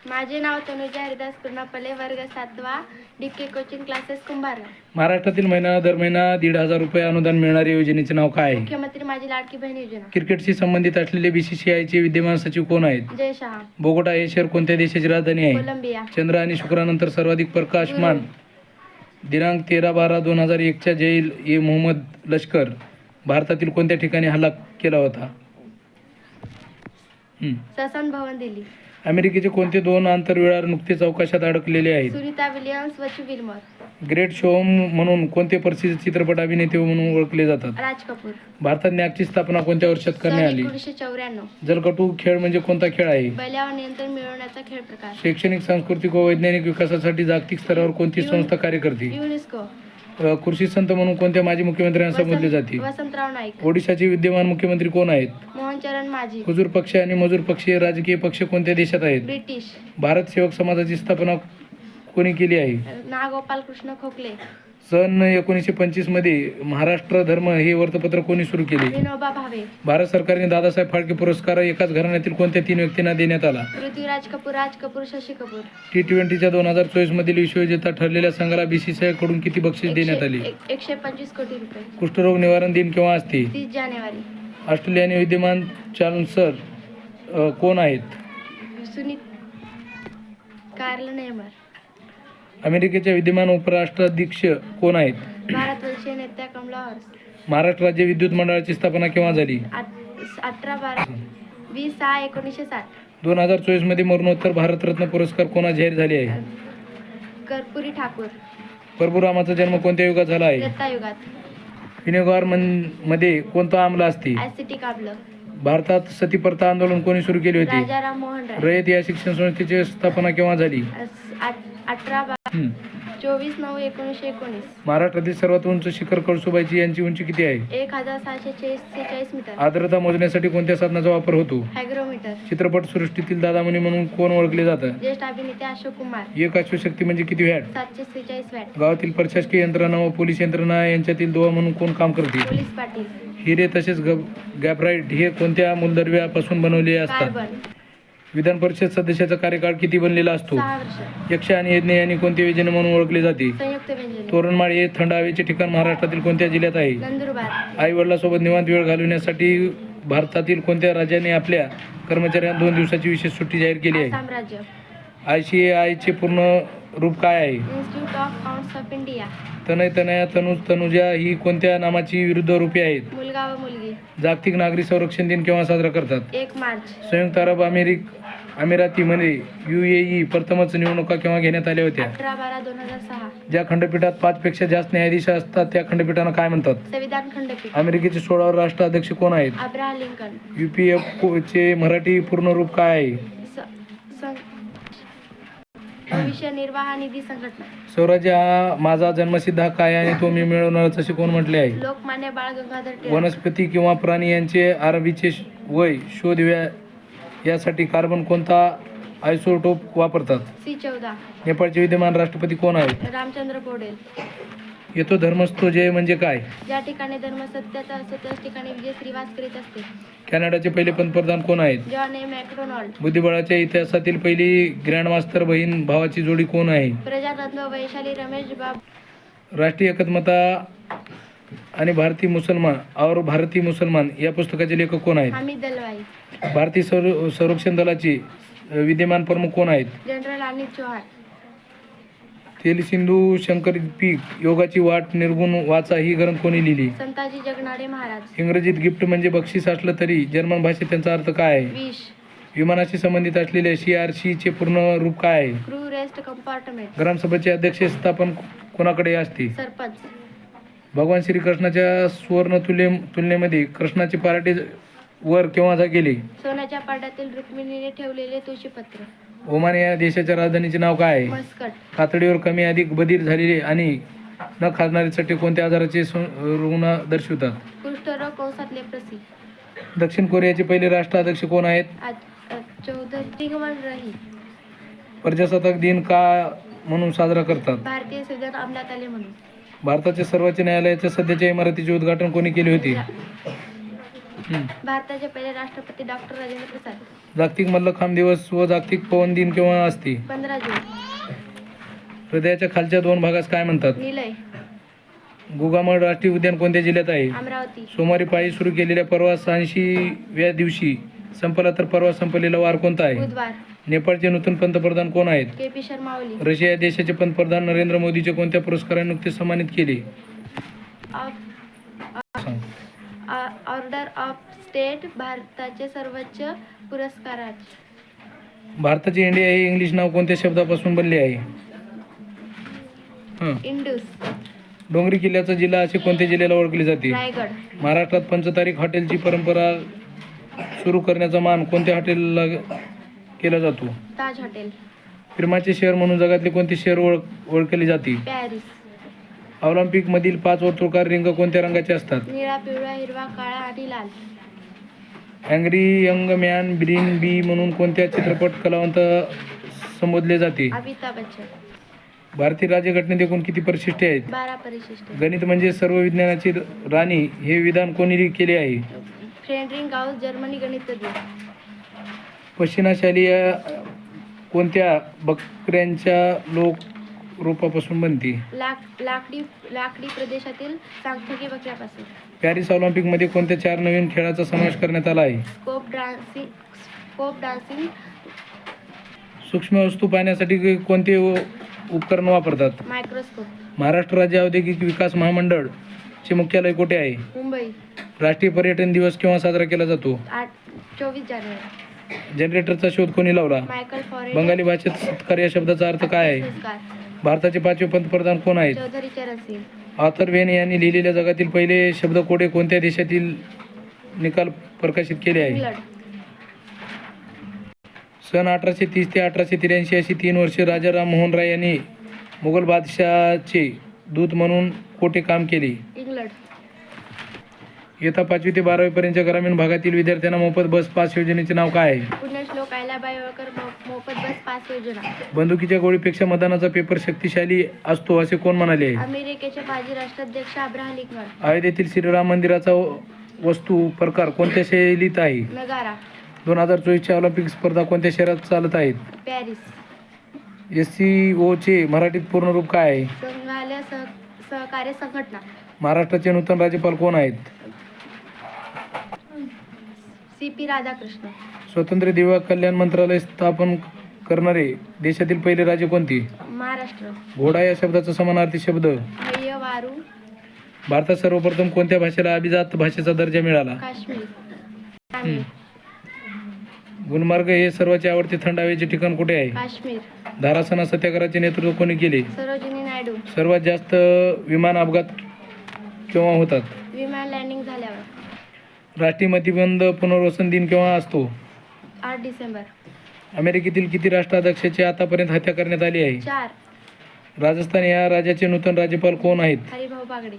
माझे नाव तनुजा हरिदास कुर्णापले, वर्ग 7वा, DK coaching classes कुंभार. महाराष्ट्रातील दर महिना 1,500 रुपये अनुदान मिळणाऱ्या योजनेचे नाव काय आहे? मुख्यमंत्री माझी लाडकी बहीण योजना. क्रिकेटशी संबंधित असलेले BCCIचे विद्यमान सचिव कोण आहेत? जय शहा. बोगोटा हे शहर कोणत्या देशाची राजधानी आहे? कोलंबिया. चंद्र आणि शुक्रानंतर सर्वाधिक प्रकाशमान दिनांक 13/12/2001 च्या जैल ए मोहम्मद लष्कर भारतातील कोणत्या ठिकाणी हल्ला केला होता? ससन भवन दिल्ली. अमेरिकेचे कोणते 2 आंतरविहार नुकतेच अवकाशात अडकलेले आहेत? सुनीता विलियम्स व विल्मर. ग्रेट शोम म्हणून कोणते प्रसिद्ध चित्रपट अभिनेते म्हणून ओळखले जातात? राज कपूर. भारतात नॅकची स्थापना कोणत्या वर्षात करण्यात आली? 1994. जलकटू खेळ म्हणजे कोणता खेळ आहे? बैलावर नियंत्रण मिळवण्याचा खेळ प्रकार. शैक्षणिक, सांस्कृतिक व वैज्ञानिक विकासासाठी जागतिक स्तरावर कोणती संस्था कार्य करते? युनेस्को. कृषी संत म्हणून कोणत्या माजी मुख्यमंत्र्यांना संबोधले जाते? वसंतराव नाईक. ओडिशाचे विद्यमान मुख्यमंत्री कोण आहेत? मोहनचरण माझी. हुजूर पक्ष आणि मजूर पक्ष हे राजकीय पक्ष कोणत्या देशात आहेत? ब्रिटिश. भारत सेवक समाजाची स्थापना कोणी केली आहे? नागोपाल कृष्ण खोकले. सन 1925 मध्ये महाराष्ट्र धर्म हे वर्तपत्र कोणी सुरू केले? विनोबा भावे. भारत सरकारने दादासाहेब फाळके पुरस्कार एकाच घराण्यातील कोणत्या 3 व्यक्तींना देण्यात आला? पृथ्वीराज कपूर, राज कपूर, शशी कपूर. T20च्या 2024 मधील विश्वविजेता ठरलेल्या संघाला BCCI कडून किती बक्षीस देण्यात आली? 125 कोटी रुपये. कुष्ठरोग निवारण दिन केव्हा असते? 30 जानेवारी. ऑस्ट्रेलियाने विद्यमान चान्सलर कोण आहेत? सुनीत कार्ल नेमर. अमेरिकेच्या विद्यमान उपराष्ट्राध्यक्ष कोण आहेत? भारतवर्षीय नेत्या कमला हॅरिस. महाराष्ट्र राज्य विद्युत मंडळाची स्थापना केव्हा झाली? 18/12/2006/1960. 2024 मध्ये मरणोत्तर भारतरत्न पुरस्कार कोणा जाहीर झाले आहे? कर्पुरी ठाकूर. परशुरामाचा जन्म कोणत्या युगात झाला आहे? त्रेतायुगात. विनेगार मध्ये कोणता आम्ल असते? ऍसिटिक आम्ल. भारतात सतीप्रथा आंदोलन कोणी सुरू केले होते? राजाराम मोहन राय. रयत या शिक्षण संस्थेची स्थापना केव्हा झाली? 24/9/1919. महाराष्ट्रातील सर्वात उंच शिखर कळसुबाईची यांची उंची किती आहे? 1646 मीटर. आर्द्रता मोजण्यासाठी कोणत्या साधनाचा वापर होतो? हायग्रोमीटर. चित्रपट सृष्टीतील दादामणी म्हणून कोण ओळखले जातात? ज्येष्ठ अभिनेते अशोक कुमार. एक अश्वशक्ती म्हणजे किती वॅट? 743 वॅट. गावातील प्रशासकीय यंत्रणा व पोलीस यंत्रणा यांच्यातील दुवा म्हणून कोण काम करते? पोलीस पाटील. हिरे तसेच गॅब्राइट हे कोणत्या मूलद्रव्यापासून बनवलेले असतात? कार्बन. विधान परिषद सदस्याचा कार्यकाळ किती बनलेला असतो? 6 वर्ष. यक्ष आणि यज्ञ यांनी कोणते व्यंजन म्हणून ओळखले जाते? संयुक्त व्यंजने. तोरणमाळ हे थंड हवेचे ठिकाण महाराष्ट्रातील कोणत्या जिल्ह्यात आहे? नंदुरबार. आई वडिलांसोबत निवांत वेळ घालवण्यासाठी भारतातील कोणत्या राज्याने आपल्या कर्मचाऱ्यांना 2 दिवसाची विशेष सुट्टी जाहीर केली आहे? आसाम राज्य. ICAI चे पूर्ण रूप काय आहे? Institute of counts of India. तनय तनया तनुजा ही कोणत्या नामाची विरुद्ध रूपे आहेत? मुलगा व मुलगी. जागतिक नागरी संरक्षण दिन केव्हा साजरा करतात? 1 मार्च. संयुक्त अरब अमिरातीमध्ये UAE प्रथमच निवडणुका केव्हा घेण्यात आल्या होत्या? 18/12/2006. ज्या खंडपीठात 5 पेक्षा जास्त न्यायाधीश असतात त्या खंडपीठांना काय म्हणतात? संविधान खंडपीठ. अमेरिकेचे 16वे राष्ट्राध्यक्ष कोण आहेत? Abraham Lincoln. UPF चे मराठी पूर्ण रूप काय आहे? भविष्य निर्वाह निधी संघटना. स्वराज्य हा माझा जन्मसिद्ध हक्क आहे आणि तो मी मिळवणारच असे कोण म्हटले आहे? लोकमान्य बाळ गंगाधर टिळक. वनस्पती किंवा प्राणी यांचे आरबीचे वय शोध यासाठी कार्बन कोणता आयसोटोप वापरतात? C14. नेपाळचे विद्यमान राष्ट्रपती कोण आहेत? रामचंद्र पौडेल. येतो धर्मस्थो जय म्हणजे काय? ज्या ठिकाणी धर्म सत्याचा असतो त्याच ठिकाणी विजय श्रीवास करीत असते. कॅनडाचे पहिले पंतप्रधान कोण आहेत? जॉन ए मॅकडोनाल्ड. बुद्धिबळाच्या इतिहासातील पहिली ग्रँडमास्टर बहीण भावाची जोडी कोण आहे? प्रजारत्न वैशाली रमेश बाब. राष्ट्रीय एकात्मता आणि भारतीय मुसलमान या पुस्तकाचे लेखक कोण आहेत? हमीद दलवाई. भारतीय संरक्षण दलाचे विद्यमान प्रमुख कोण आहेत? जनरल अनिल चौहान. तेलसिंधू शंकर पीक योगाची वाट निर्गुण वाचा ही ग्रंथ कोणी लिहिली? संताजी जगनाडे महाराज. इंग्रजीत गिफ्ट म्हणजे बक्षीस असलं तरी जर्मन भाषेत त्यांचा अर्थ काय आहे? विष. विमानाशी संबंधित असलेल्या CRC चे पूर्ण रूप काय आहे? Crew rest compartment. ग्रामसभेचे अध्यक्ष स्थापन कोणाकडे असते? सरपंच. भगवान श्रीकृष्णाच्या सुवर्ण तुलनेमध्ये कृष्णाचे पाराटे वर केव्हा गेले? सोन्याच्या पाड्यातील रुक्मिणीने ठेवलेले तुळशीपत्र. ओमान या देशाच्या राजधानीचे नाव काय आहे? मस्कट. कातडीवर कमी अधिक बधीर झालेले आणि न खाजणारे चट्टे कोणत्या आजाराचे रुग्ण दर्शवितात? कुष्ठरोग कंसात लेप्रसी. दक्षिण कोरियाचे पहिले राष्ट्राध्यक्ष कोण आहेत? चौधरी रही. प्रजासत्ताक दिन का म्हणून साजरा करतात? भारतीय संविधान अंमलात आले म्हणून. भारताच्या सर्वोच्च न्यायालयाच्या सध्याच्या इमारतीचे उद्घाटन कोणी केले होते? हं. भारताचे पहिले राष्ट्रपती डॉक्टर राजेंद्र प्रसाद. जागतिक मल्लखांब दिवस व जागतिक पवन दिन केव्हा असते? 15 जून. हृदयाच्या खालच्या दोन भागास काय म्हणतात? निलय. गुगामळ राष्ट्रीय उद्यान कोणत्या जिल्ह्यात आहे? अमरावती. सोमवारी पायी सुरू केलेल्या प्रवास 86व्या दिवशी संपला तर परवा संपलेला वार कोणता आहे? बुधवार. नेपाळचे नूतन पंतप्रधान कोण आहेत? KP शर्मा ओली. रशिया या देशाचे पंतप्रधान नरेंद्र मोदीचे कोणत्या पुरस्काराने नुकतेच सन्मानित केले? सांग. ऑर्डर ऑफ स्टेट भारताचे सर्वोच्च पुरस्कार. भारताचे इंडिया हे इंग्लिश नाव कोणत्या शब्दापासून बनले आहे? इंडूस. डोंगरी किल्ल्याचा जिल्हा असे कोणत्या जिल्ह्याला ओळखले जाते? रायगड. महाराष्ट्रात पंचतारीख हॉटेलची परंपरा सुरू करण्याचा मान कोणत्या हॉटेलला केला जातो? ताज हॉटेल. फिल्माचे शहर म्हणून जगातले कोणते शहर ओळखले जाते? पॅरिस. ऑलिम्पिक मधील 5 वर्तुळाकार रिंग कोणत्या रंगाचे असतात? निळा, पिवळा, हिरवा, काळा आणि लाल. अँग्री यंग मॅन ब्रिंग बी म्हणून कोणत्या चित्रपट कलावंत संबोधले जाते? अमिताभ बच्चन. भारतीय राज्यघटनेत एकूण किती परिशिष्टे आहेत? 12 परिशिष्ट. गणित म्हणजे सर्व विज्ञानाची राणी हे विधान कोणी केले आहे? फ्रेडरिक गाउस, जर्मनी गणितज्ञ. पश्चिमाशालिया कोणत्या बकऱ्यांच्या रोपापासून बनते? लाकडी प्रदेशातील सांख्यिकी बकऱ्यापासून. पॅरिस ऑलिम्पिकमध्ये कोणत्या 4 नवीन खेळाचा समावेश करण्यात आला आहे? Scope dancing. सूक्ष्म वस्तू पाहण्यासाठी कोणते उपकरण वापरतात? मायक्रोस्कोप. महाराष्ट्र राज्य औद्योगिक विकास महामंडळ चे मुख्यालय कुठे आहे? मुंबई. राष्ट्रीय पर्यटन दिवस केव्हा साजरा केला जातो? 24 जानेवारी. जनरेटरचा शोध कोणी लावला? मायकल फॉरेडे. बंगाली भाषेत सत्कार या शब्दाचा अर्थ काय आहे? संस्कार. भारताचे 5वे पंतप्रधान कोण आहेत? चौधरी चरण सिंग. आर्थर वेन यांनी लिहिलेल्या जगातील पहिले शब्दकोडे कोणत्या देशातील निकाल प्रकाशित केले आहे? इंग्लंड. सन 1830 ते 1883 अशी 3 वर्षे राजा राममोहन राय यांनी मुघल बादशाहचे दूत म्हणून कोठे काम केले? इंग्लंड. इयत्ता 5वी ते 12वी पर्यंतच्या ग्रामीण भागातील विद्यार्थ्यांना मोफत बस पास योजनेचे नाव काय आहे? पुण्यश्लोक अहिल्याबाई होळकर मोफत बस पास योजना. बंदुकीच्या गोळीपेक्षा मतदानाचा पेपर शक्तिशाली असतो असे कोण म्हणाले आहे? अमेरिकेचे माजी राष्ट्राध्यक्ष अब्राहम लिंकन. अयोध्येतील श्रीराम मंदिराचा वस्तू प्रकार कोणत्या शैलीत आहे? नगारा. 2024च्या ऑलिम्पिक स्पर्धा कोणत्या शहरात चालत आहेत? पॅरिस. SCO चे मराठीत पूर्ण रूप काय आहे? संघालय सहकार्य संघटना. महाराष्ट्राचे नूतन राज्यपाल कोण आहेत? CP राधाकृष्ण. स्वतंत्र दिव्यांग कल्याण मंत्रालय स्थापन करणारे देशातील पहिले राज्य कोणते? महाराष्ट्र. घोडा या शब्दाचा समानार्थी शब्द? हय्य वारू. भारतात सर्वप्रथम कोणत्या भाषेला अभिजात भाषेचा दर्जा मिळाला? काश्मीर. तामिळ. गुलमर्ग हे सर्वांचे आवडते थंड हवेचे ठिकाण कुठे आहे? काश्मीर. धारासणा सत्याग्रहाचे नेतृत्व कोणी केले? सरोजिनी नायडू. सर्वात जास्त विमान अपघात केव्हा होतात? विमान लँडिंग झाल्यावर. राष्ट्रीय मतिमंद पुनर्वसन दिन केव्हा असतो? 8 डिसेंबर. अमेरिकेतील किती राष्ट्राध्यक्षाची आतापर्यंत हत्या करण्यात आली आहे? 4. राजस्थान या राज्याचे नूतन राज्यपाल कोण आहेत? हरिभाऊ बागडे.